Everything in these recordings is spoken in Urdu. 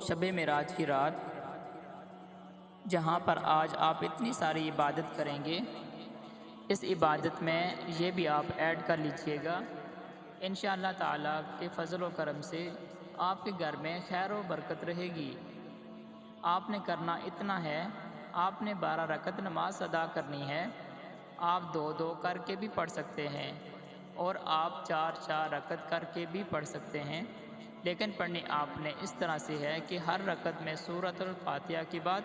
شب معراج کی رات جہاں پر آج آپ اتنی ساری عبادت کریں گے، اس عبادت میں یہ بھی آپ ایڈ کر لیجئے گا۔ انشاءاللہ تعالیٰ کے فضل و کرم سے آپ کے گھر میں خیر و برکت رہے گی۔ آپ نے کرنا اتنا ہے، آپ نے 12 رکعت نماز ادا کرنی ہے۔ آپ 2 کر کے بھی پڑھ سکتے ہیں اور آپ 4 رکعت کر کے بھی پڑھ سکتے ہیں، لیکن پڑھنی آپ نے اس طرح سے ہے کہ ہر رکعت میں سورۃ الفاتحہ کے بعد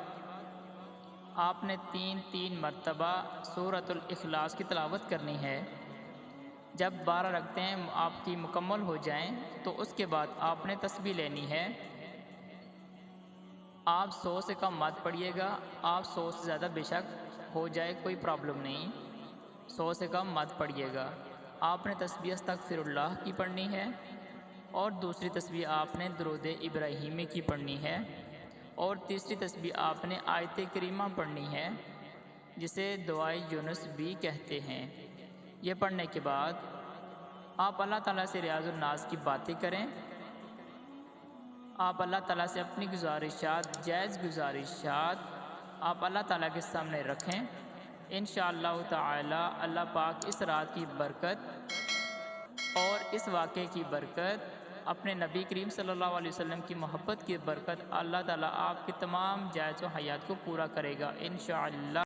آپ نے 3 مرتبہ سورۃ الاخلاص کی تلاوت کرنی ہے۔ جب 12 رکعتیں آپ کی مکمل ہو جائیں تو اس کے بعد آپ نے تسبیح لینی ہے۔ آپ 100 سے کم مت پڑھیے گا، آپ 100 سے زیادہ بے شک ہو جائے کوئی پرابلم نہیں، 100 سے کم مت پڑھیے گا۔ آپ نے تسبیح استغفر اللہ کی پڑھنی ہے، اور دوسری تسبیح آپ نے درود ابراہیمی کی پڑھنی ہے، اور تیسری تسبیح آپ نے آیت کریمہ پڑھنی ہے، جسے دعائے یونس بھی کہتے ہیں۔ یہ پڑھنے کے بعد آپ اللہ تعالیٰ سے ریاض الناس کی باتیں کریں۔ آپ اللہ تعالیٰ سے اپنی گزارشات، جائز گزارشات آپ اللہ تعالیٰ کے سامنے رکھیں۔ انشاءاللہ تعالی اللہ پاک اس رات کی برکت اور اس واقعے کی برکت، اپنے نبی کریم صلی اللہ علیہ وسلم کی محبت کی برکت، اللہ تعالیٰ آپ کی تمام جائز و حیات کو پورا کرے گا انشاءاللہ۔